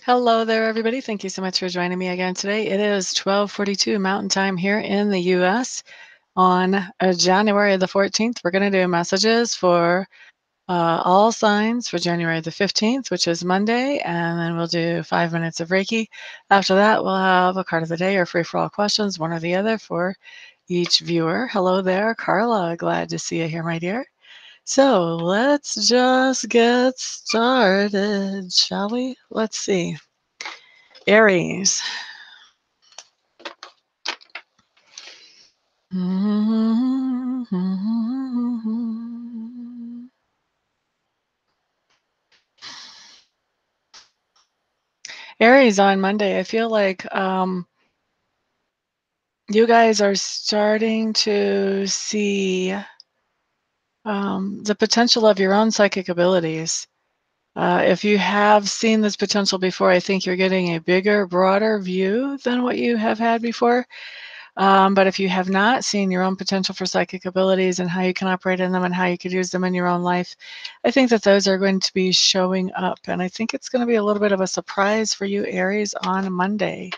Hello there, everybody. Thank you so much for joining me again today. It is 12:42 Mountain Time here in the U.S. on January the 14th. We're going to do messages for all signs for January the 15th, which is Monday, and then we'll do 5 minutes of Reiki. After that, we'll have a card of the day or free-for-all questions, one or the other for each viewer. Hello there, Carla. Glad to see you here, my dear. So let's just get started, shall we? Let's see. Aries. Aries on Monday, I feel like you guys are starting to see the potential of your own psychic abilities. If you have seen this potential before, I think you're getting a bigger, broader view than what you have had before. But if you have not seen your own potential for psychic abilities and how you can operate in them and how you could use them in your own life, I think that those are going to be showing up. And I think it's going to be a little bit of a surprise for you, Aries, on Monday.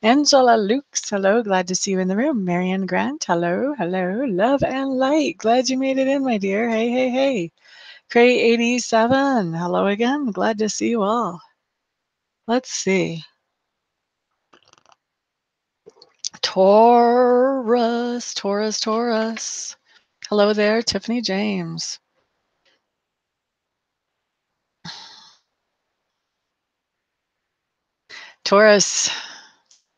Angela Lukes, hello, glad to see you in the room. Marianne Grant, hello, hello. Love and light, glad you made it in, my dear. Hey, hey, hey. Cray87, hello again, glad to see you all. Let's see. Taurus, Taurus, Taurus. Hello there, Tiffany James. Taurus.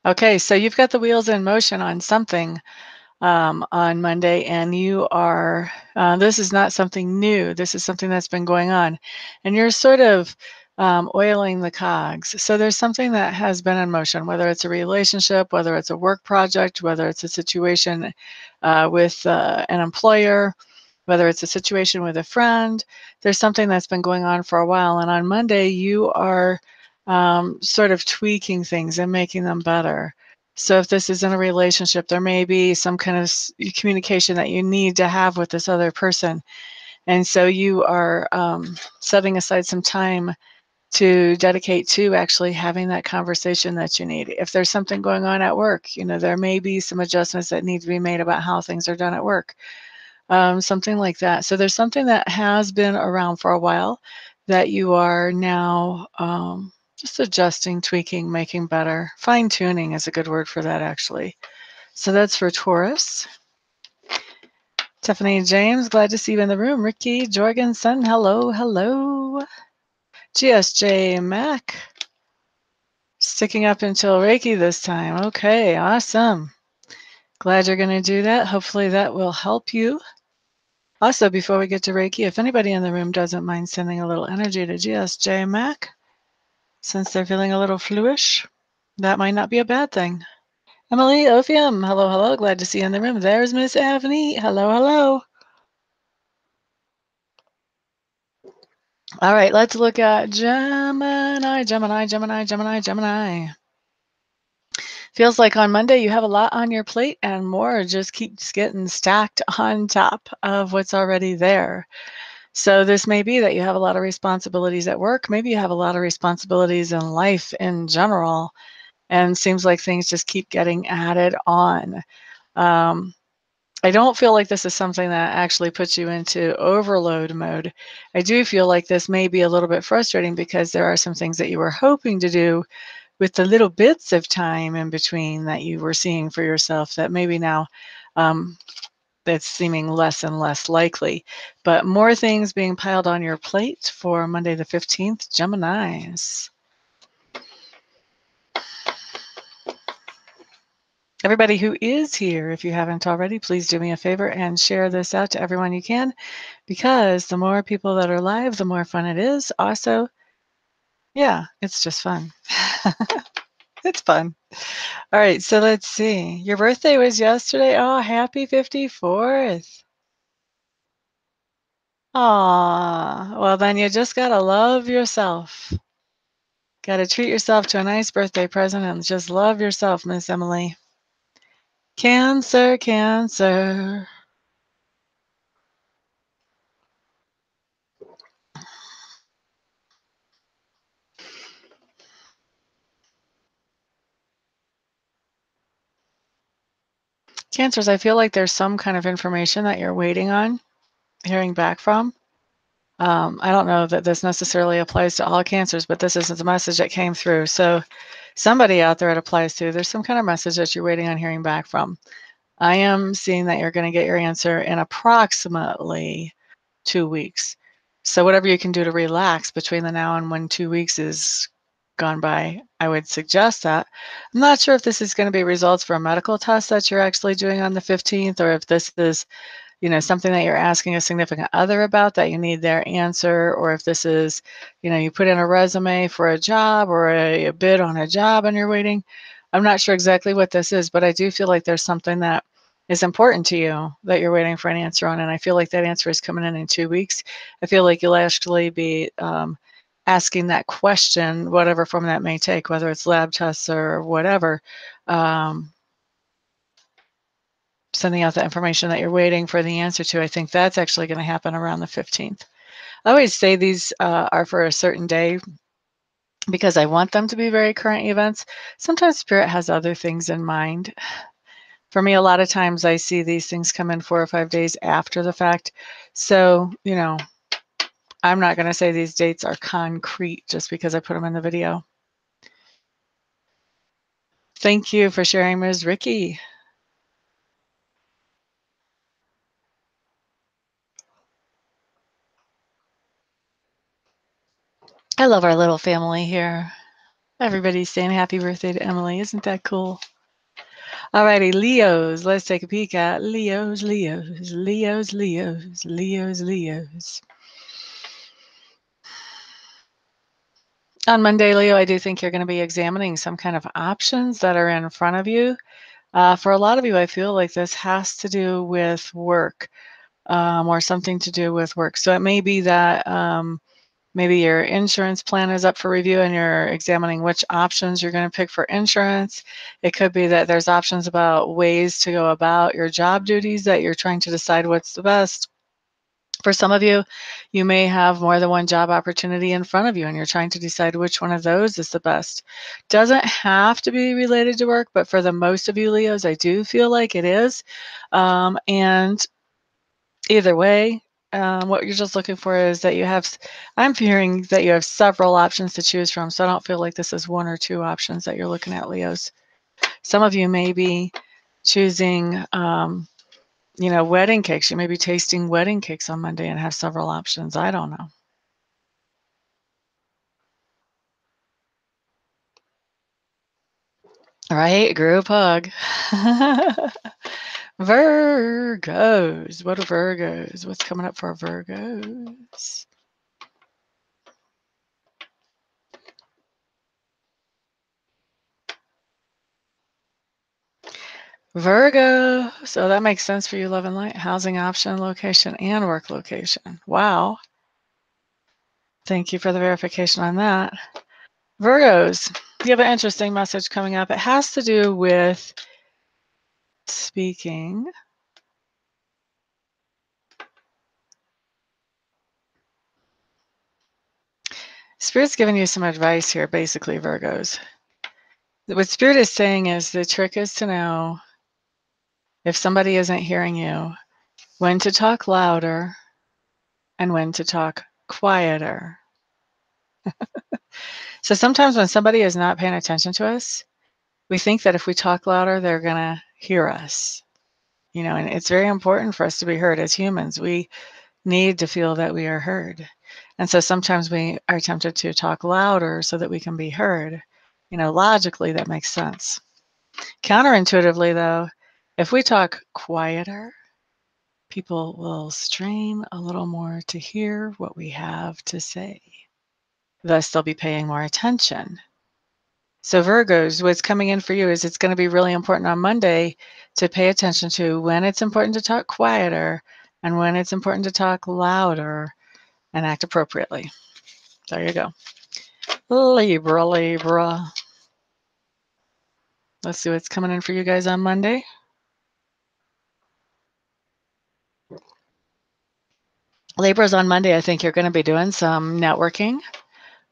Okay, so you've got the wheels in motion on something on Monday, and you are, this is not something new. This is something that's been going on. And you're sort of oiling the cogs. So there's something that has been in motion, whether it's a relationship, whether it's a work project, whether it's a situation with an employer, whether it's a situation with a friend. There's something that's been going on for a while. And on Monday, you are sort of tweaking things and making them better. So if this is in a relationship, there may be some kind of communication that you need to have with this other person. And so you are setting aside some time to dedicate to actually having that conversation that you need. If there's something going on at work, you know, there may be some adjustments that need to be made about how things are done at work, something like that. So there's something that has been around for a while that you are now just adjusting, tweaking, making better. Fine tuning is a good word for that, actually. So that's for Taurus. Tiffany James, glad to see you in the room. Ricky Jorgensen, hello, hello. GSJ Mac, sticking up until Reiki this time. Okay, awesome. Glad you're going to do that. Hopefully that will help you. Also, before we get to Reiki, if anybody in the room doesn't mind sending a little energy to GSJ Mac, since they're feeling a little fluish, that might not be a bad thing. Emily Ophium, hello, hello. Glad to see you in the room. There's Miss Avni. Hello, hello. All right, let's look at Gemini, Gemini, Gemini, Gemini, Gemini. Feels like on Monday you have a lot on your plate and more just keeps getting stacked on top of what's already there. So this may be that you have a lot of responsibilities at work. Maybe you have a lot of responsibilities in life in general, and seems like things just keep getting added on. I don't feel like this is something that actually puts you into overload mode. I do feel like this may be a little bit frustrating because there are some things that you were hoping to do with the little bits of time in between that you were seeing for yourself that maybe now that's seeming less and less likely. But more things being piled on your plate for Monday the 15th, Geminis. Everybody who is here, if you haven't already, please do me a favor and share this out to everyone you can, because the more people that are live, the more fun it is. Also, yeah, it's just fun. It's fun. All right, so let's see. Your birthday was yesterday. Oh, happy 54th. Aw, well, then you just gotta love yourself. Gotta treat yourself to a nice birthday present and just love yourself, Miss Emily. Cancer, Cancer. Cancers, I feel like there's some kind of information that you're waiting on hearing back from. I don't know that this necessarily applies to all Cancers, but this isn't the message that came through. So somebody out there it applies to, there's some kind of message that you're waiting on hearing back from. I am seeing that you're going to get your answer in approximately 2 weeks. So whatever you can do to relax between the now and when 2 weeks is gone by, I would suggest that. I'm not sure if this is going to be results for a medical test that you're actually doing on the 15th, or if this is, you know, something that you're asking a significant other about that you need their answer, or if this is, you know, you put in a resume for a job or a bid on a job and you're waiting. I'm not sure exactly what this is, but I do feel like there's something that is important to you that you're waiting for an answer on, and I feel like that answer is coming in 2 weeks. I feel like you'll actually be asking that question, whatever form that may take, whether it's lab tests or whatever, sending out the information that you're waiting for the answer to. I think that's actually going to happen around the 15th. I always say these are for a certain day because I want them to be very current events. Sometimes Spirit has other things in mind. For me, a lot of times I see these things come in 4 or 5 days after the fact. So, you know, I'm not going to say these dates are concrete just because I put them in the video. Thank you for sharing, Ms. Ricky. I love our little family here. Everybody's saying happy birthday to Emily. Isn't that cool? Alrighty, Leos. Let's take a peek at Leos, Leos, Leos, Leos, Leos, Leos. On Monday, Leo, I do think you're going to be examining some kind of options that are in front of you. For a lot of you, I feel like this has to do with work or something to do with work. So it may be that maybe your insurance plan is up for review and you're examining which options you're going to pick for insurance. It could be that there's options about ways to go about your job duties that you're trying to decide what's the best. For some of you, you may have more than one job opportunity in front of you and you're trying to decide which one of those is the best. Doesn't have to be related to work, but for the most of you Leos, I do feel like it is. And either way, what you're just looking for is that you have, I'm hearing that you have several options to choose from. So I don't feel like this is 1 or 2 options that you're looking at, Leos. Some of you may be choosing, you know, wedding cakes. You may be tasting wedding cakes on Monday and have several options. I don't know. All right, group hug. Virgos. What are Virgos? What's coming up for Virgos? Virgo. So that makes sense for you, love and light. Housing option, location, and work location. Wow. Thank you for the verification on that. Virgos, you have an interesting message coming up. It has to do with speaking. Spirit's giving you some advice here, basically, Virgos. What Spirit is saying is the trick is to know if somebody isn't hearing you, when to talk louder and when to talk quieter. So sometimes when somebody is not paying attention to us, we think that if we talk louder, they're going to hear us. You know, and it's very important for us to be heard as humans. We need to feel that we are heard. And so sometimes we are tempted to talk louder so that we can be heard. You know, logically, that makes sense. Counterintuitively, though, if we talk quieter, people will strain a little more to hear what we have to say. Thus, they'll be paying more attention. So Virgos, what's coming in for you is it's going to be really important on Monday to pay attention to when it's important to talk quieter and when it's important to talk louder and act appropriately. There you go. Libra, Libra. Let's see what's coming in for you guys on Monday. Libra's on Monday. I think you're going to be doing some networking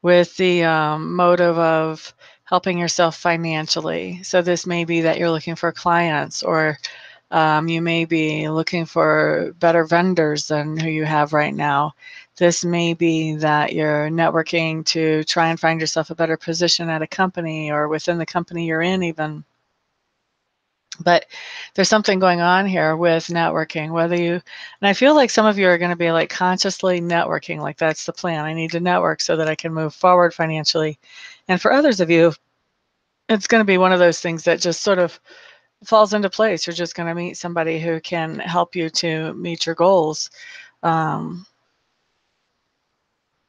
with the motive of helping yourself financially. So this may be that you're looking for clients or You may be looking for better vendors than who you have right now. This may be that you're networking to try and find yourself a better position at a company or within the company you're in even. But there's something going on here with networking, whether you, and I feel like some of you are going to be like consciously networking, like that's the plan. I need to network so that I can move forward financially. And for others of you, it's going to be one of those things that just sort of falls into place. You're just going to meet somebody who can help you to meet your goals.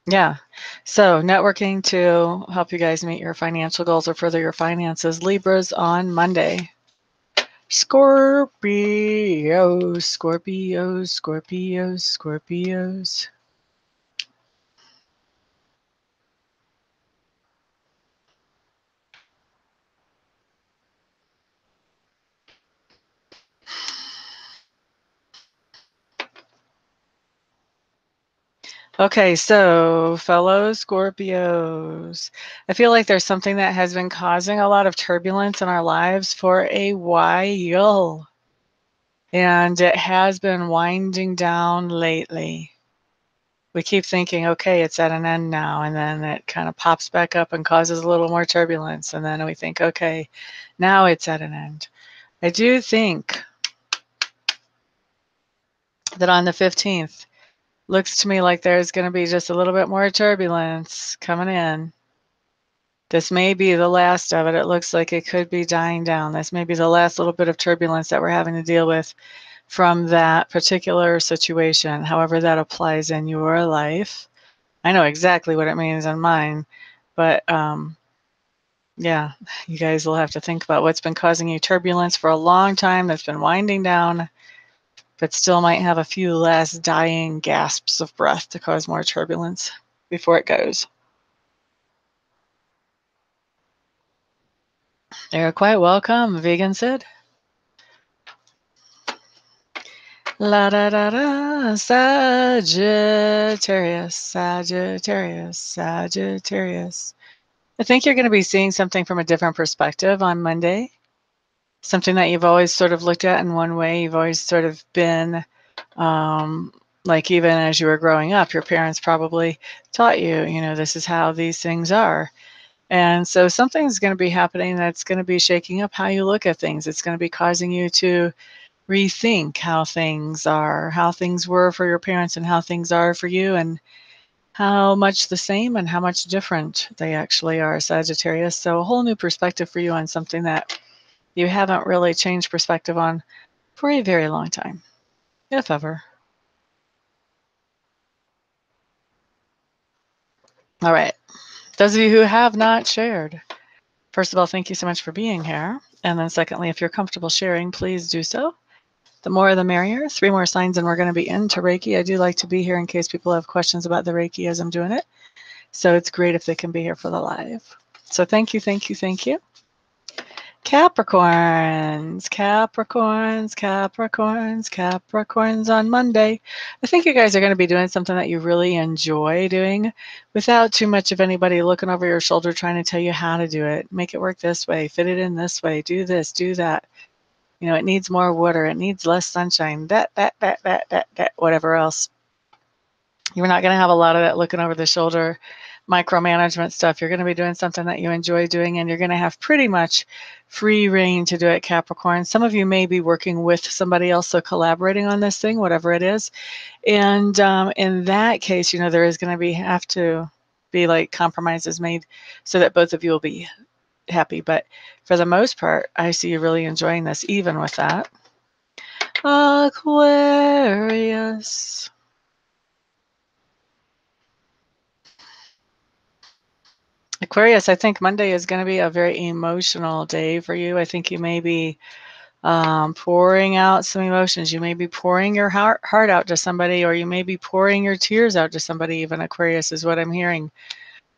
Yeah. So networking to help you guys meet your financial goals or further your finances. Libras on Monday. Scorpios, Scorpios, Scorpios, Scorpios. Okay, so fellow Scorpios, I feel like there's something that has been causing a lot of turbulence in our lives for a while. And it has been winding down lately. We keep thinking, okay, it's at an end now, and then it kind of pops back up and causes a little more turbulence. And then we think, okay, now it's at an end. I do think that on the 15th, looks to me like there's going to be just a little bit more turbulence coming in. This may be the last of it. It looks like it could be dying down. This may be the last little bit of turbulence that we're having to deal with from that particular situation, however that applies in your life. I know exactly what it means in mine, but yeah, you guys will have to think about what's been causing you turbulence for a long time that's been winding down, but still might have a few last dying gasps of breath to cause more turbulence before it goes. You're quite welcome, Vegan Sid. La da da da, Sagittarius, Sagittarius, Sagittarius. I think you're going to be seeing something from a different perspective on Monday. Something that you've always sort of looked at in one way. You've always sort of been, like even as you were growing up, your parents probably taught you, you know, this is how these things are. And so something's going to be happening that's going to be shaking up how you look at things. It's going to be causing you to rethink how things are, how things were for your parents and how things are for you, and how much the same and how much different they actually are, Sagittarius. So a whole new perspective for you on something that you haven't really changed perspective on for a very long time, if ever. All right. Those of you who have not shared, first of all, thank you so much for being here. And then secondly, if you're comfortable sharing, please do so. The more the merrier. 3 more signs and we're going to be into Reiki. I do like to be here in case people have questions about the Reiki as I'm doing it. So it's great if they can be here for the live. So thank you, thank you, thank you. Capricorns, Capricorns, Capricorns, Capricorns on Monday. I think you guys are going to be doing something that you really enjoy doing without too much of anybody looking over your shoulder trying to tell you how to do it. Make it work this way, fit it in this way, do this, do that. You know, it needs more water, it needs less sunshine, that, whatever else. You're not going to have a lot of that looking over the shoulder micromanagement stuff. You're going to be doing something that you enjoy doing, and you're going to have pretty much free reign to do it, Capricorn. Some of you may be working with somebody else, so collaborating on this thing, whatever it is. And in that case, you know, there is going to have to be like compromises made so that both of you will be happy. But for the most part, I see you really enjoying this, even with that. Aquarius. Aquarius, I think Monday is going to be a very emotional day for you. I think you may be pouring out some emotions. You may be pouring your heart out to somebody, or you may be pouring your tears out to somebody, even Aquarius is what I'm hearing.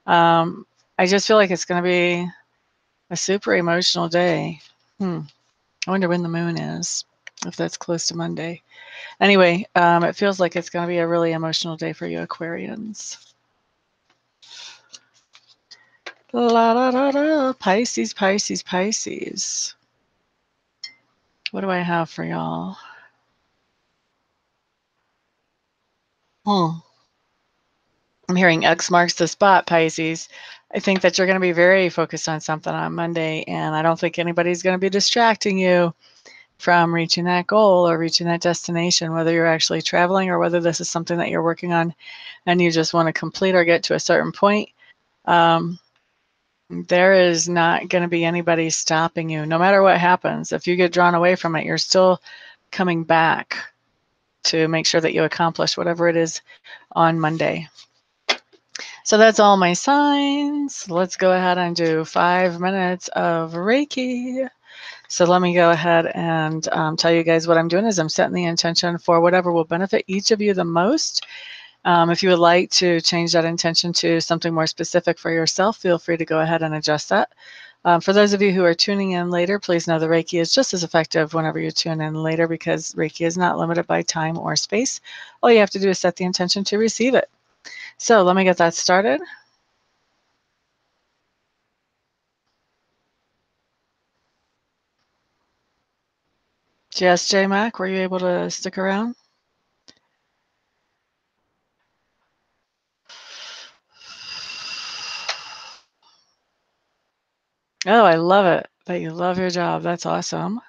I just feel like it's going to be a super emotional day. I wonder when the moon is, if that's close to Monday. Anyway, it feels like it's going to be a really emotional day for you Aquarians. La, la, la, la. Pisces, Pisces, Pisces. What do I have for y'all? I'm hearing X marks the spot, Pisces. I think that you're going to be very focused on something on Monday, and I don't think anybody's going to be distracting you from reaching that goal or reaching that destination, whether you're actually traveling or whether this is something that you're working on and you just want to complete or get to a certain point. There is not going to be anybody stopping you. No matter what happens, if you get drawn away from it, you're still coming back to make sure that you accomplish whatever it is on Monday. So that's all my signs. Let's go ahead and do 5 minutes of Reiki. So let me go ahead and tell you guys what I'm doing is I'm setting the intention for whatever will benefit each of you the most. If you would like to change that intention to something more specific for yourself, feel free to go ahead and adjust that. For those of you who are tuning in later, please know the Reiki is just as effective whenever you tune in later because Reiki is not limited by time or space. All you have to do is set the intention to receive it. So let me get that started. Yes, J Mac, were you able to stick around? Oh, I love it that you love your job. That's awesome.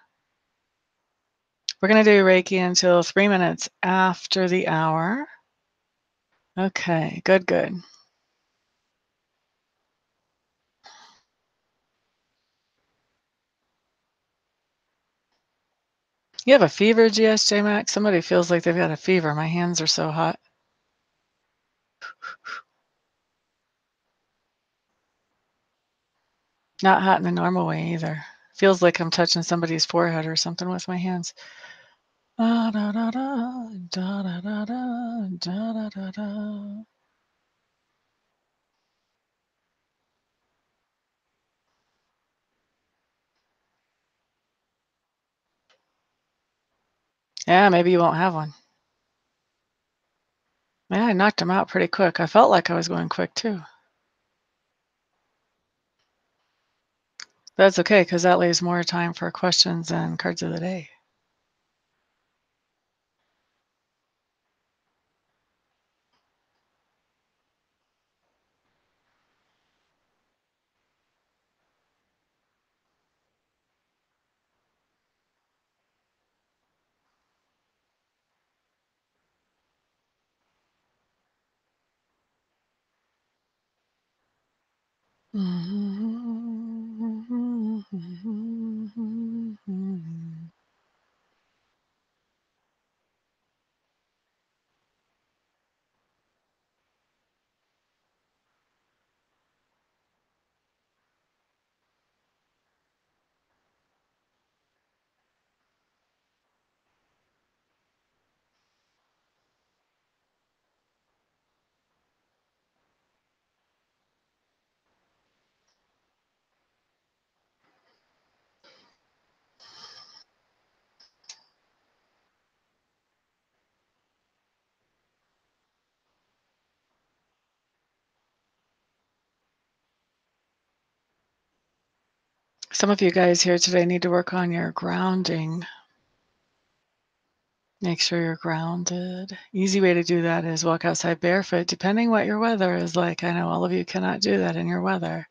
We're going to do Reiki until 3 minutes after the hour. Okay, good, good. You have a fever, GSJ Max? Somebody feels like they've got a fever. My hands are so hot. Not hot in the normal way either. Feels like I'm touching somebody's forehead or something with my hands. Da, da, da, da, da, da, da, da, da, da, da. Yeah, maybe you won't have one. Yeah, I knocked him out pretty quick. I felt like I was going quick too. That's okay, because that leaves more time for questions and cards of the day. Some of you guys here today need to work on your grounding. Make sure you're grounded. Easy way to do that is walk outside barefoot, depending what your weather is like. I know all of you cannot do that in your weather.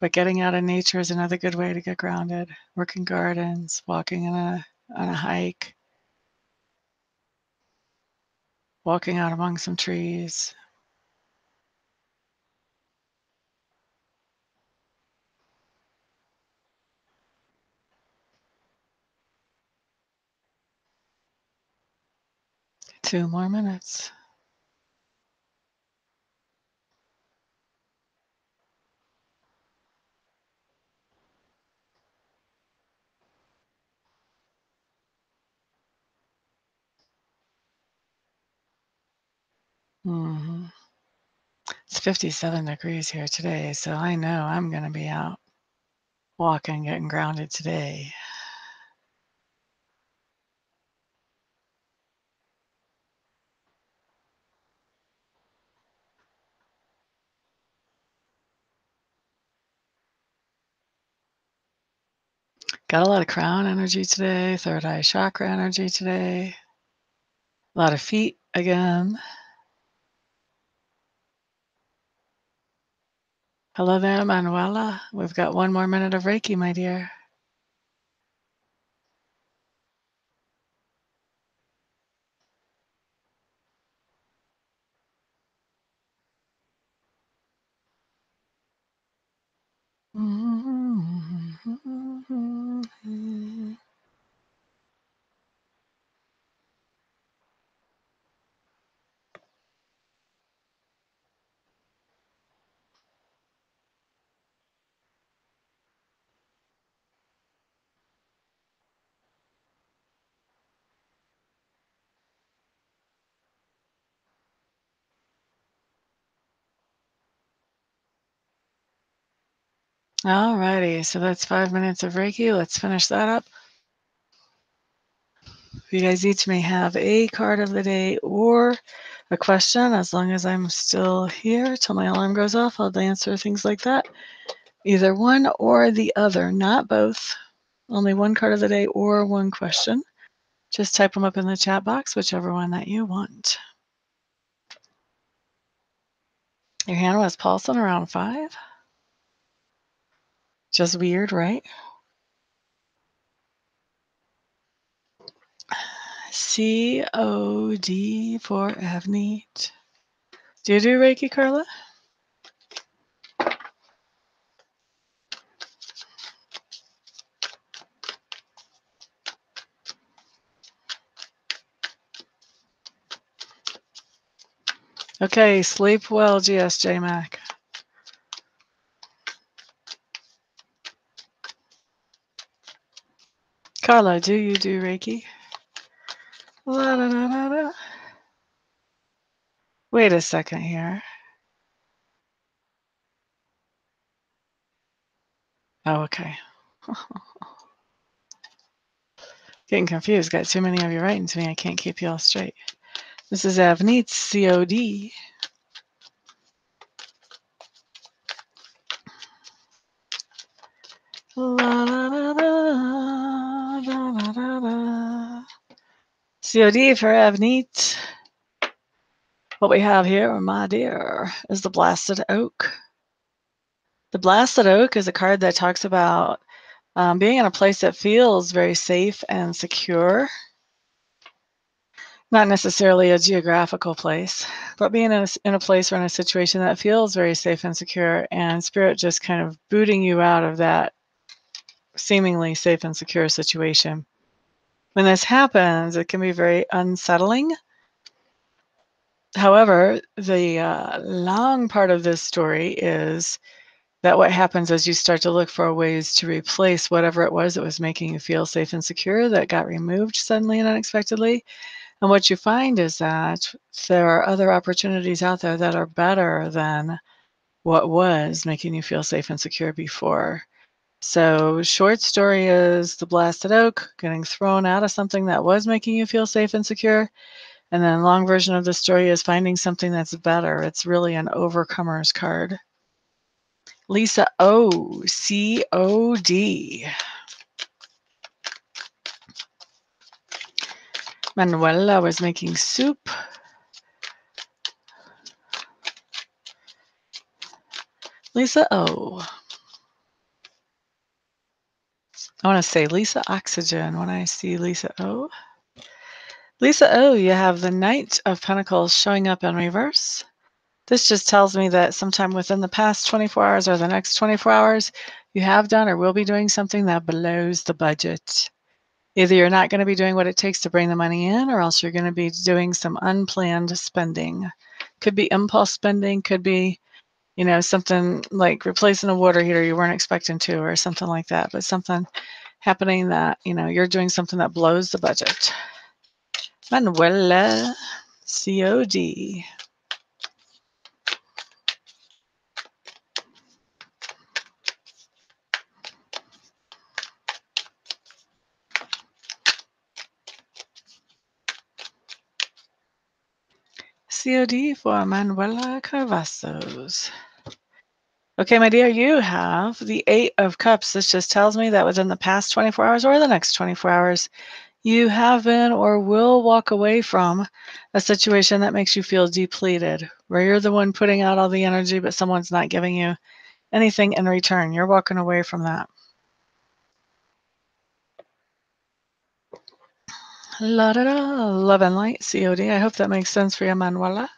But getting out in nature is another good way to get grounded. Working gardens, walking on a hike, walking out among some trees. Two more minutes. Mm-hmm. It's 57 degrees here today, so I know I'm going to be out walking, getting grounded today. Got a lot of crown energy today, third eye chakra energy today. A lot of feet again. Hello there, Manuela. We've got 1 more minute of Reiki, my dear. All righty, so that's 5 minutes of Reiki. Let's finish that up. You guys each may have a card of the day or a question. As long as I'm still here till my alarm goes off, I'll answer things like that. Either one or the other, not both. Only one card of the day or one question. Just type them up in the chat box, whichever one that you want. Your hand was pulsing around 5. Just weird, right? COD for Avneet. Do you do Reiki, Carla? Okay, sleep well, GSJ Mac. Carla, do you do Reiki? La, da, da, da, da. Wait a second here. Oh, okay. Getting confused. Got too many of you writing to me. I can't keep you all straight. This is Avneet's COD. La, la, la, la, la, la, la, la. COD for Avneet. What we have here, my dear, is the Blasted Oak. The Blasted Oak is a card that talks about being in a place that feels very safe and secure. Not necessarily a geographical place, but being in a place or in a situation that feels very safe and secure, and Spirit just kind of booting you out of that seemingly safe and secure situation. When this happens, it can be very unsettling. However, the long part of this story is that what happens is you start to look for ways to replace whatever it was that was making you feel safe and secure that got removed suddenly and unexpectedly. And what you find is that there are other opportunities out there that are better than what was making you feel safe and secure before. So short story is the Blasted Oak, getting thrown out of something that was making you feel safe and secure. And then long version of the story is finding something that's better. It's really an overcomer's card. Lisa O, COD. Manuela was making soup. Lisa O. I want to say Lisa Oxygen when I see Lisa O. Lisa O, you have the Knight of Pentacles showing up in reverse. This just tells me that sometime within the past 24 hours or the next 24 hours, you have done or will be doing something that blows the budget. Either you're not going to be doing what it takes to bring the money in, or else you're going to be doing some unplanned spending. Could be impulse spending, could be, something like replacing a water heater you weren't expecting to, or something like that, but something happening that, you're doing something that blows the budget. Manuela, COD. COD for Manuela Carvazos. Okay, my dear, you have the 8 of Cups. This just tells me that within the past 24 hours or the next 24 hours, you have been or will walk away from a situation that makes you feel depleted, where you're the one putting out all the energy, but someone's not giving you anything in return. You're walking away from that. La da da, love and light, COD. I hope that makes sense for you, Manuela.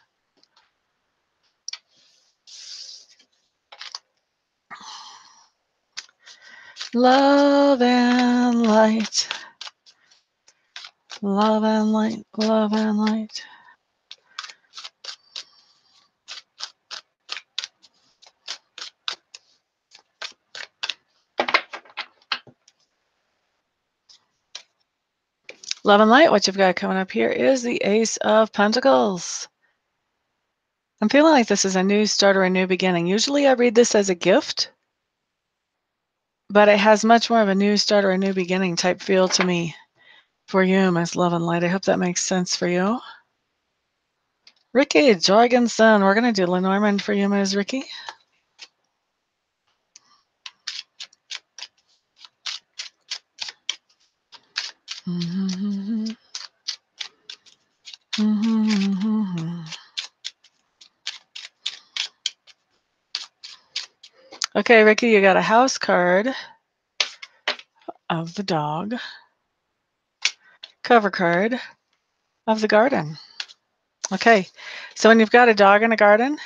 Love and light. Love and light, love and light. Love and light, what you've got coming up here is the Ace of Pentacles. I'm feeling like this is a new start or a new beginning. Usually I read this as a gift, but it has much more of a new start or a new beginning type feel to me for you, Miss Love and Light. I hope that makes sense for you. Ricky Jorgensen, we're going to do Lenormand for you, Ms. Ricky. Okay, Ricky, you got a house card of the dog, cover card of the garden. Okay, so when you've got a dog in a garden,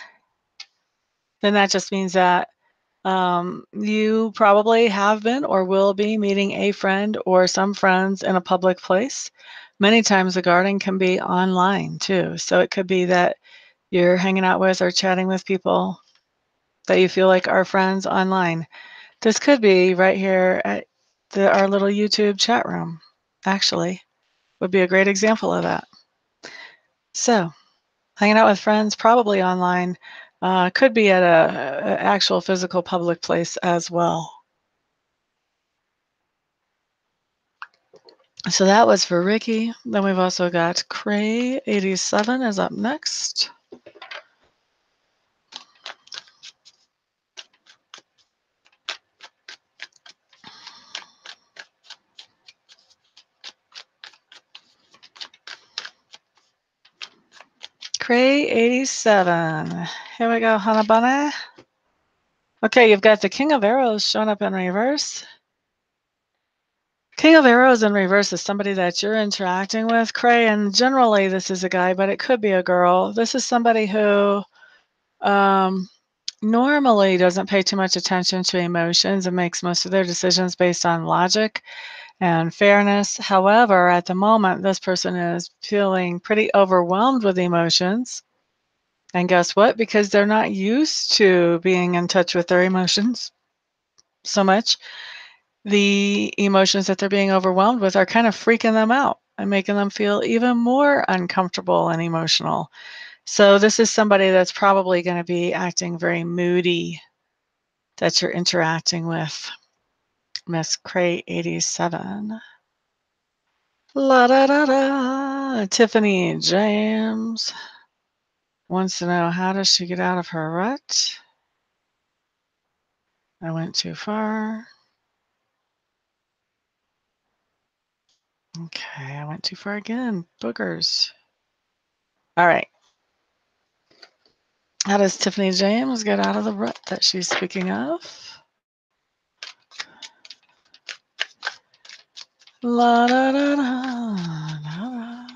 then that just means that you probably have been or will be meeting a friend or some friends in a public place. Many times the garden can be online too. So it could be that you're hanging out with or chatting with people that you feel like are friends online. This could be right here at our little YouTube chat room, actually, would be a great example of that. So hanging out with friends, probably online, could be at a actual physical public place as well. So that was for Ricky. Then we've also got Cray 87 is up next. Cray 87. Here we go, Hannah Bunny. Okay, you've got the King of Arrows showing up in reverse. King of Arrows in reverse is somebody that you're interacting with, Cray, and generally this is a guy, but it could be a girl. This is somebody who normally doesn't pay too much attention to emotions and makes most of their decisions based on logic and fairness. However, at the moment, this person is feeling pretty overwhelmed with emotions. And guess what? Because they're not used to being in touch with their emotions so much, the emotions that they're being overwhelmed with are kind of freaking them out and making them feel even more uncomfortable and emotional. So this is somebody that's probably going to be acting very moody that you're interacting with, Miss Cray 87. La da da da. Tiffany James wants to know, how does she get out of her rut? I went too far. Okay, I went too far again. Boogers. All right. How does Tiffany James get out of the rut that she's speaking of? La da da da da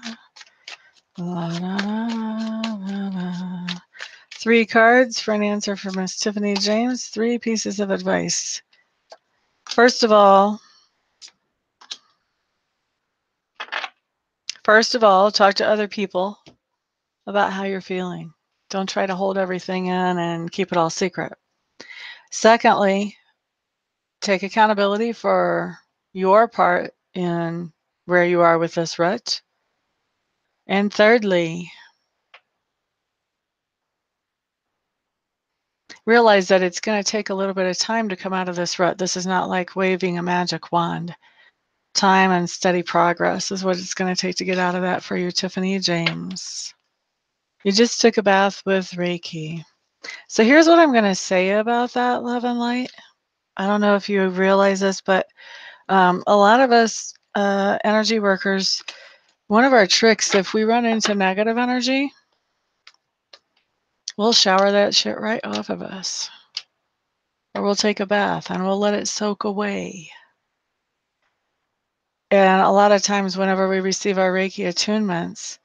la da da da. 3 cards for an answer from Miss Tiffany James. 3 pieces of advice. First of all, talk to other people about how you're feeling. Don't try to hold everything in and keep it all secret. Secondly, take accountability for your part in where you are with this rut. And thirdly, realize that it's going to take a little bit of time to come out of this rut. This is not like waving a magic wand. Time and steady progress is what it's going to take to get out of that for you, Tiffany James. You just took a bath with Reiki. So here's what I'm going to say about that, love and light. I don't know if you realize this, but a lot of us energy workers, one of our tricks, if we run into negative energy, we'll shower that shit right off of us. Or we'll take a bath and we'll let it soak away. And a lot of times whenever we receive our Reiki attunements,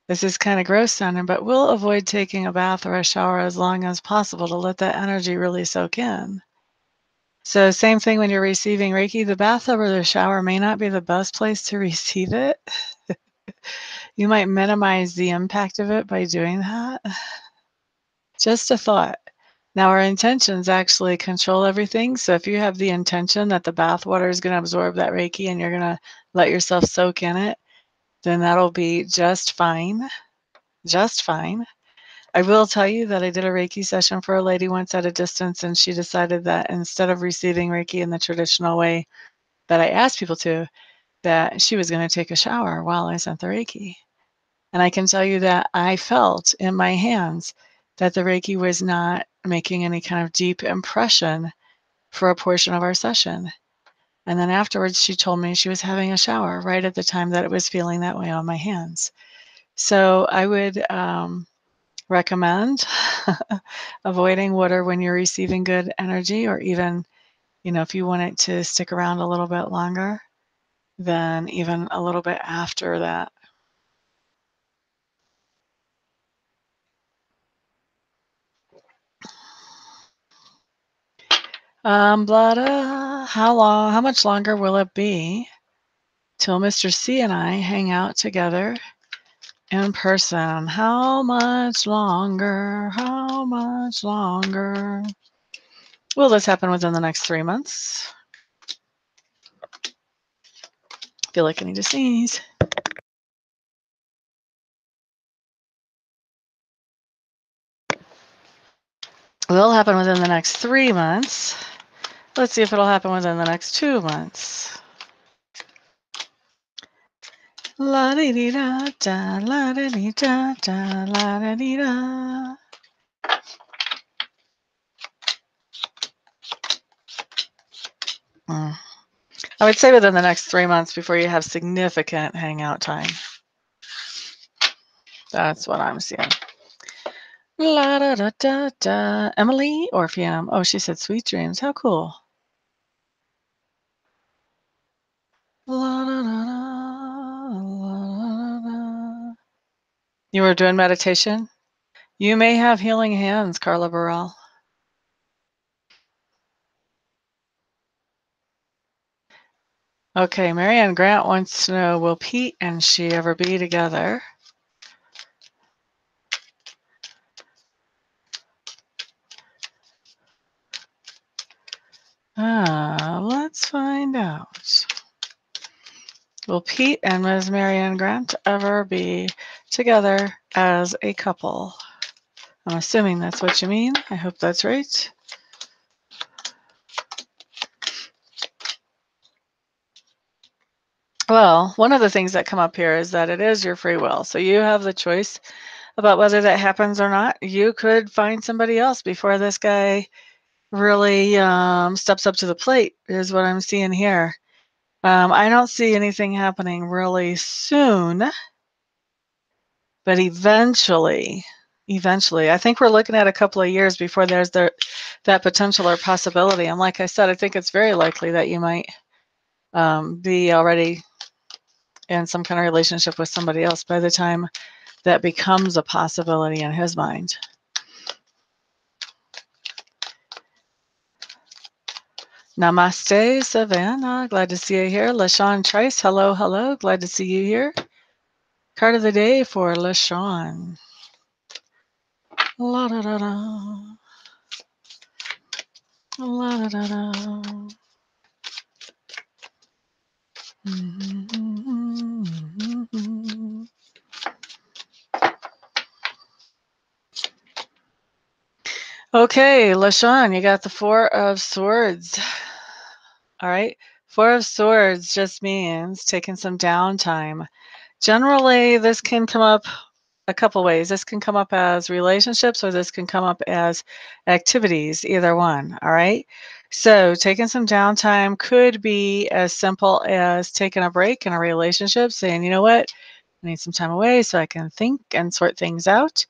this is kind of gross sounding, but we'll avoid taking a bath or a shower as long as possible to let that energy really soak in. So same thing when you're receiving Reiki, the bathtub or the shower may not be the best place to receive it. You might minimize the impact of it by doing that. Just a thought. Now, our intentions actually control everything. So if you have the intention that the bath water is going to absorb that Reiki and you're going to let yourself soak in it, then that'll be just fine. Just fine. I will tell you that I did a Reiki session for a lady once at a distance, and she decided that instead of receiving Reiki in the traditional way that I asked people to, that she was going to take a shower while I sent the Reiki. And I can tell you that I felt in my hands that the Reiki was not making any kind of deep impression for a portion of our session. And then afterwards, she told me she was having a shower right at the time that it was feeling that way on my hands. So I would recommend avoiding water when you're receiving good energy, or even, if you want it to stick around a little bit longer, then even a little bit after that. How much longer will it be till Mr. C and I hang out together in person? How much longer? How much longer? Will this happen within the next 3 months? Feel like I need to sneeze. Will it happen within the next 3 months? Let's see if it'll happen within the next 2 months. La di di da da, la di di da da, la di di da. I would say within the next 3 months before you have significant hangout time. That's what I'm seeing. La da da da da. Emily Orpheum. Oh, she said sweet dreams. How cool. La da da da. La da da. You were doing meditation? You may have healing hands, Carla Burrell. Okay, Marianne Grant wants to know, will Pete and she ever be together? Let's find out. Will Pete and Ms. Marianne Grant ever be together as a couple? I'm assuming that's what you mean. I hope that's right. Well, one of the things that come up here is that it is your free will. So you have the choice about whether that happens or not. You could find somebody else before this guy really steps up to the plate, is what I'm seeing here. I don't see anything happening really soon, but eventually, I think we're looking at a couple of years before there's that potential or possibility. And like I said, I think it's very likely that you might be already in some kind of relationship with somebody else by the time that becomes a possibility in his mind. Namaste, Savannah. Glad to see you here. LaShawn Trice. Hello, hello. Glad to see you here. Card of the day for LaShawn. La da da da. La da da da. Okay, LaShawn, you got the Four of Swords. All right. Four of Swords just means taking some downtime. Generally, this can come up a couple ways. This can come up as relationships, or this can come up as activities, either one, all right? So taking some downtime could be as simple as taking a break in a relationship, saying, you know what, I need some time away so I can think and sort things out.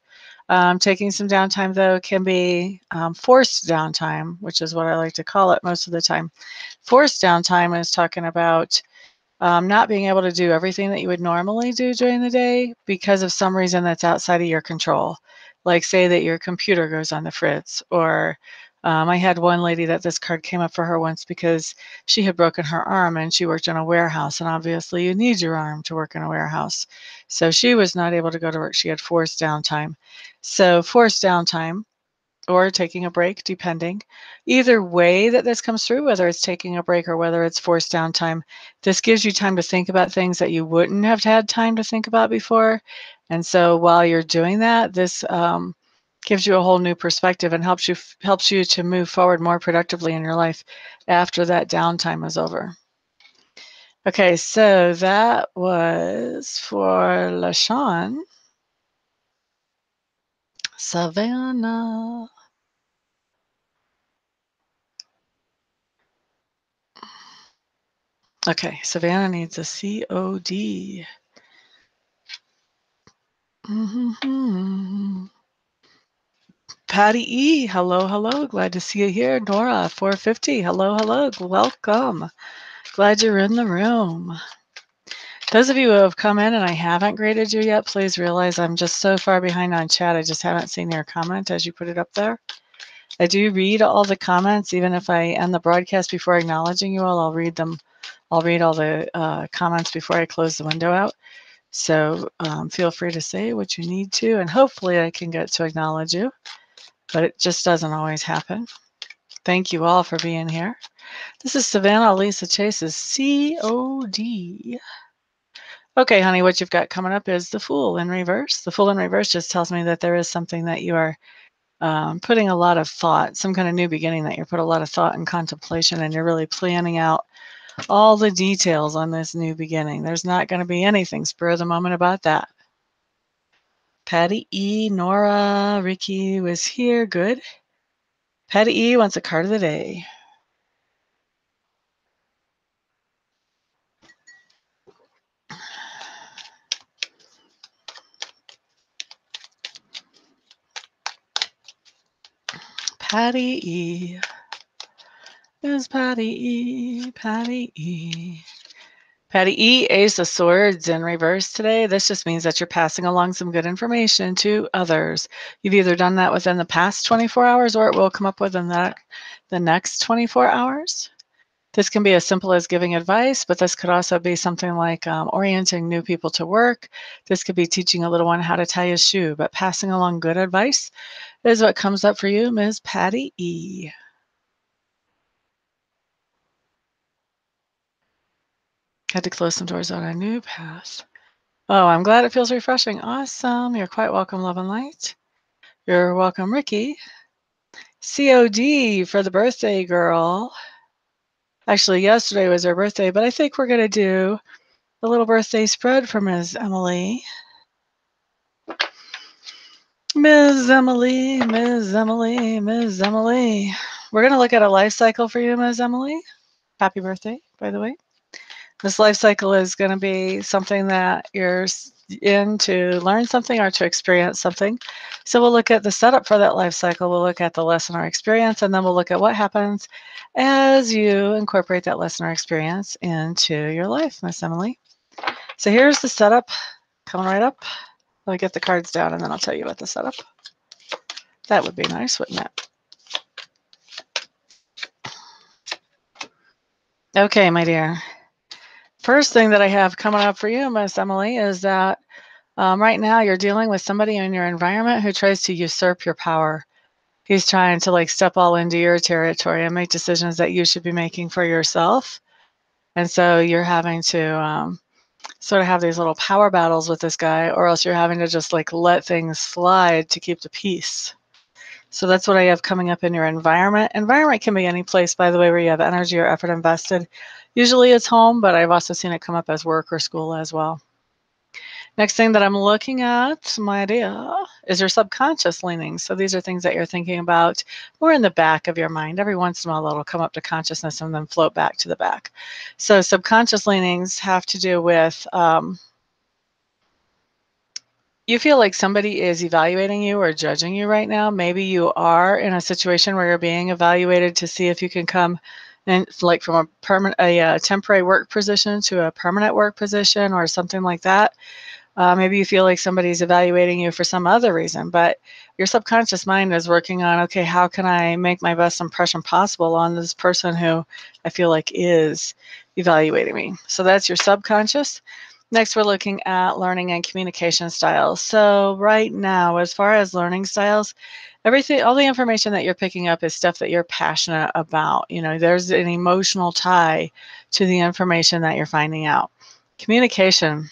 Taking some downtime, though, can be forced downtime, which is what I like to call it most of the time. Forced downtime is talking about not being able to do everything that you would normally do during the day because of some reason that's outside of your control. Like, say that your computer goes on the fritz, or I had one lady that this card came up for her once because she had broken her arm and she worked in a warehouse, and obviously you need your arm to work in a warehouse. So she was not able to go to work. She had forced downtime. So forced downtime, or taking a break, depending. Either way that this comes through, whether it's taking a break or whether it's forced downtime, this gives you time to think about things that you wouldn't have had time to think about before. And so while you're doing that, this gives you a whole new perspective and helps you to move forward more productively in your life after that downtime is over. Okay, so that was for LaShawn. Savannah. Okay, Savannah needs a COD. Patty E, hello, hello. Glad to see you here. Nora, 450, hello, hello. Welcome. Glad you're in the room. Those of you who have come in and I haven't graded you yet, please realize I'm just so far behind on chat. I just haven't seen your comment as you put it up there. I do read all the comments, even if I end the broadcast before acknowledging you all. I'll read them. I'll read all the comments before I close the window out. So feel free to say what you need to, and hopefully I can get to acknowledge you, but it just doesn't always happen. Thank you all for being here. This is Savannah Lisa Chase's COD. Okay, honey, what you've got coming up is the Fool in reverse. The Fool in reverse just tells me that there is something that you are putting a lot of thought, some kind of new beginning that you put a lot of thought and contemplation, and you're really planning out all the details on this new beginning. There's not going to be anything spur of the moment about that. Patty E, Nora, Ricky was here. Good. Patty E wants a card of the day. Patty E. Is Patty E. Patty E. Patty E, Ace of Swords in reverse today. This just means that you're passing along some good information to others. You've either done that within the past 24 hours or it will come up within the next 24 hours. This can be as simple as giving advice, but this could also be something like orienting new people to work. This could be teaching a little one how to tie a shoe, but passing along good advice is what comes up for you, Ms. Patty E. Had to close some doors on a new path. Oh, I'm glad it feels refreshing. Awesome. You're quite welcome, Love and Light. You're welcome, Ricky. COD for the birthday girl. Actually, yesterday was her birthday, but I think we're going to do a little birthday spread for Ms. Emily. Ms. Emily, Ms. Emily, Ms. Emily. We're going to look at a life cycle for you, Ms. Emily. Happy birthday, by the way. This life cycle is going to be something that you're in to learn something or to experience something. So we'll look at the setup for that life cycle. We'll look at the lesson or experience, and then we'll look at what happens as you incorporate that lesson or experience into your life, Miss Emily. So here's the setup. Coming right up. Let me get the cards down, and then I'll tell you about the setup. That would be nice, wouldn't it? Okay, my dear. First thing that I have coming up for you, Miss Emily, is that right now you're dealing with somebody in your environment who tries to usurp your power. He's trying to like step all into your territory and make decisions that you should be making for yourself. And so you're having to sort of have these little power battles with this guy, or else you're having to just like let things slide to keep the peace. So that's what I have coming up in your environment. Environment can be any place, by the way, where you have energy or effort invested. Usually it's home, but I've also seen it come up as work or school as well. Next thing that I'm looking at, my idea, is your subconscious leanings. So these are things that you're thinking about more in the back of your mind. Every once in a while, it'll come up to consciousness and then float back to the back. So subconscious leanings have to do with you feel like somebody is evaluating you or judging you right now. Maybe you are in a situation where you're being evaluated to see if you can come and like from a temporary work position to a permanent work position or something like that. Maybe you feel like somebody's evaluating you for some other reason, but your subconscious mind is working on, okay, how can I make my best impression possible on this person who I feel like is evaluating me? So that's your subconscious. Next, we're looking at learning and communication styles. So right now, as far as learning styles, everything, all the information that you're picking up is stuff that you're passionate about. You know, there's an emotional tie to the information that you're finding out. Communication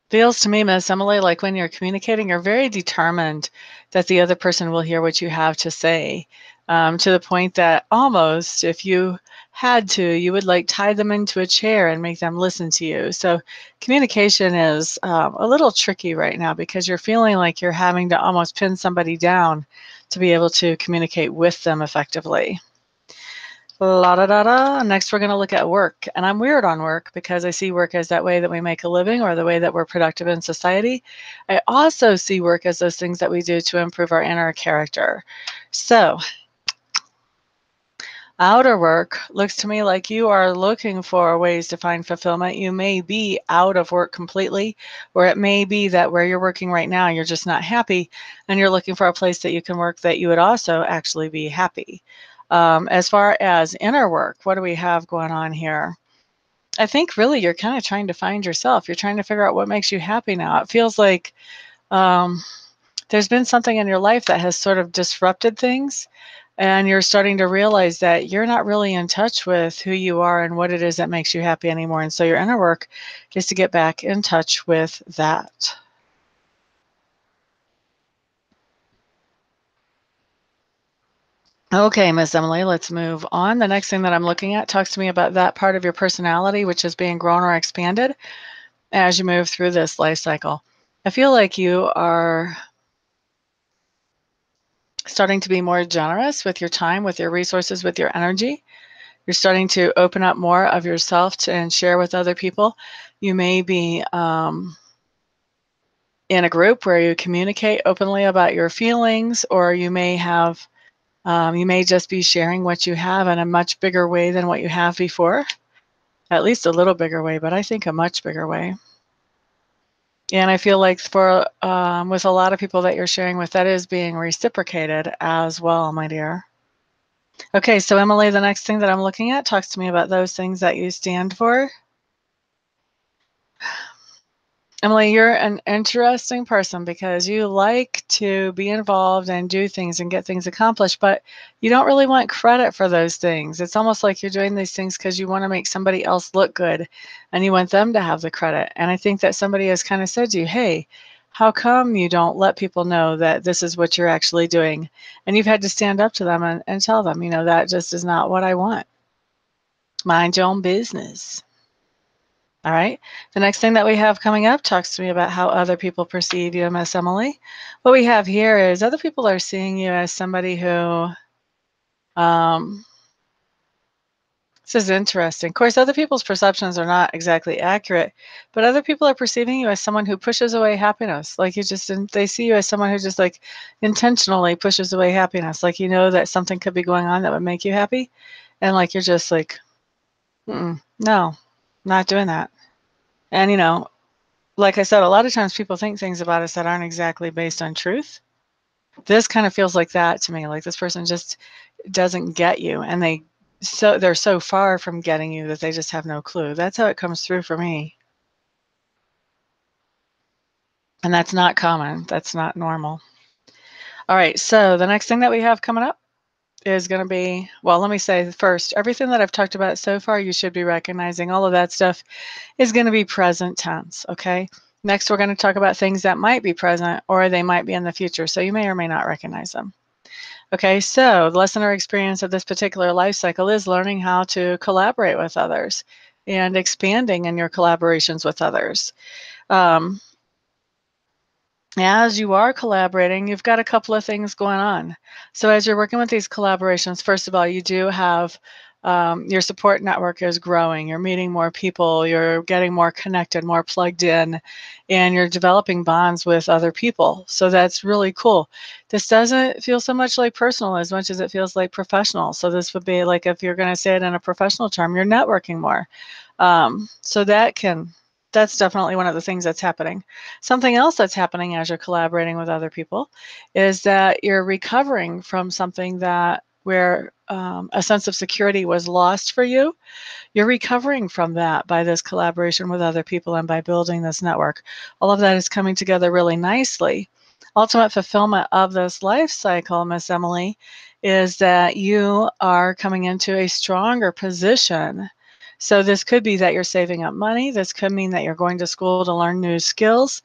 feels to me, Miss Emily, like when you're communicating, you're very determined that the other person will hear what you have to say, to the point that almost if you had to, you would like tie them into a chair and make them listen to you. So communication is a little tricky right now because you're feeling like you're having to almost pin somebody down to be able to communicate with them effectively. La da da da. Next, we're going to look at work. And I'm weird on work because I see work as that way that we make a living or the way that we're productive in society. I also see work as those things that we do to improve our inner character. So, outer work looks to me like you are looking for ways to find fulfillment. You may be out of work completely, or it may be that where you're working right now, you're just not happy, and you're looking for a place that you can work that you would also actually be happy. As far as inner work, what do we have going on here? I think really you're kind of trying to find yourself. You're trying to figure out what makes you happy now. It feels like um, there's been something in your life that has sort of disrupted things, and you're starting to realize that you're not really in touch with who you are and what it is that makes you happy anymore. And so your inner work is to get back in touch with that. Okay, Miss Emily, let's move on. The next thing that I'm looking at talks to me about that part of your personality which is being grown or expanded as you move through this life cycle. I feel like you are starting to be more generous with your time, with your resources, with your energy. You're starting to open up more of yourself and share with other people. You may be in a group where you communicate openly about your feelings, or you may have, you may just be sharing what you have in a much bigger way than what you have before. At least a little bigger way, but I think a much bigger way. And I feel like for with a lot of people that you're sharing with, that is being reciprocated as well, my dear. Okay, so Emily, the next thing that I'm looking at talks to me about those things that you stand for. Emily, you're an interesting person because you like to be involved and do things and get things accomplished, but you don't really want credit for those things. It's almost like you're doing these things because you want to make somebody else look good and you want them to have the credit. And I think that somebody has kind of said to you, hey, how come you don't let people know that this is what you're actually doing? And you've had to stand up to them and tell them, you know, that just is not what I want. Mind your own business. All right. The next thing that we have coming up talks to me about how other people perceive you, Miss Emily. What we have here is other people are seeing you as somebody who, um, this is interesting. Of course, other people's perceptions are not exactly accurate, but other people are perceiving you as someone who pushes away happiness. Like you just, they see you as someone who just like intentionally pushes away happiness. Like you know that something could be going on that would make you happy. And like you're just like, no, not doing that. And you know, like I said, a lot of times people think things about us that aren't exactly based on truth. This kind of feels like that to me. Like this person just doesn't get you, and they're so far from getting you that they just have no clue. That's how it comes through for me. And that's not common. That's not normal. All right, so the next thing that we have coming up is going to be, well, let me say first, everything that I've talked about so far, you should be recognizing. All of that stuff is going to be present tense, okay? Next, we're going to talk about things that might be present or they might be in the future, so you may or may not recognize them. Okay, so the lesson or experience of this particular life cycle is learning how to collaborate with others. and expanding in your collaborations with others. As you are collaborating, you've got a couple of things going on. So as you're working with these collaborations, first of all, you do have your support network is growing. You're meeting more people. You're getting more connected, more plugged in, and you're developing bonds with other people. So that's really cool. This doesn't feel so much like personal as much as it feels like professional. So this would be like, if you're going to say it in a professional term, you're networking more. So that's definitely one of the things that's happening. Something else that's happening as you're collaborating with other people is that you're recovering from something that where a sense of security was lost for you. You're recovering from that by this collaboration with other people and by building this network. All of that is coming together really nicely. Ultimate fulfillment of this life cycle, Miss Emily, is that you are coming into a stronger position. So this could be that you're saving up money. This could mean that you're going to school to learn new skills.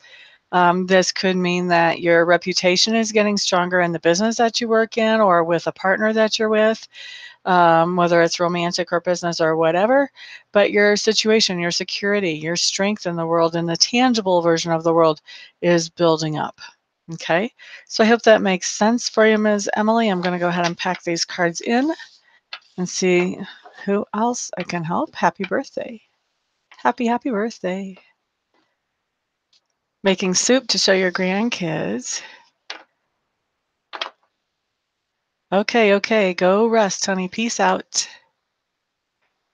This could mean that your reputation is getting stronger in the business that you work in or with a partner that you're with, whether it's romantic or business or whatever. But your situation, your security, your strength in the world and the tangible version of the world is building up. Okay, so I hope that makes sense for you, Ms. Emily. I'm going to go ahead and pack these cards in and see who else I can help. Happy birthday. Happy birthday. Making soup to show your grandkids. Okay, go rest, honey. Peace out.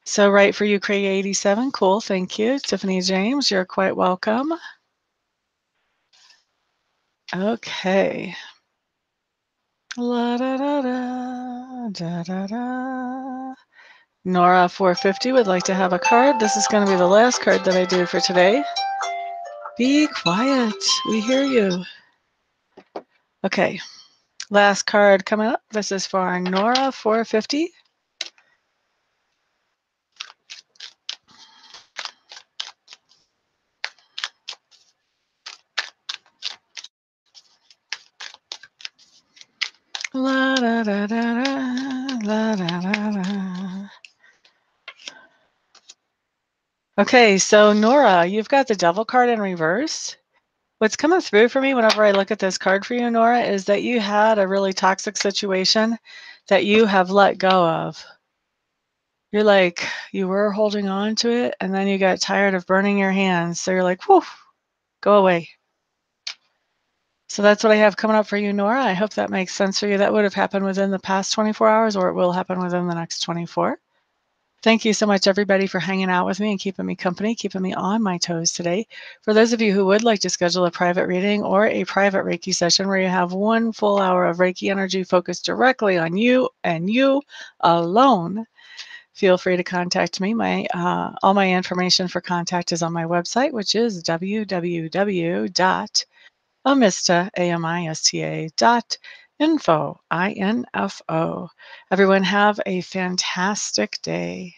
So right for you, Craig 87. Cool, thank you. Tiffany James, you're quite welcome. Okay. La da da da da da da. Nora 450 would like to have a card. This is going to be the last card that I do for today. Be quiet. We hear you. Okay. Last card coming up. This is for Nora 450. La da da da da, la da da da. Okay, so Nora, you've got the Devil card in reverse. What's coming through for me whenever I look at this card for you, Nora, is that you had a really toxic situation that you have let go of. You're like, you were holding on to it, and then you got tired of burning your hands. So you're like, whew, go away. So that's what I have coming up for you, Nora. I hope that makes sense for you. That would have happened within the past 24 hours, or it will happen within the next 24. Thank you so much, everybody, for hanging out with me and keeping me company, keeping me on my toes today. For those of you who would like to schedule a private reading or a private Reiki session where you have 1 full hour of Reiki energy focused directly on you and you alone, feel free to contact me. All my information for contact is on my website, which is www.amista.info. Everyone have a fantastic day.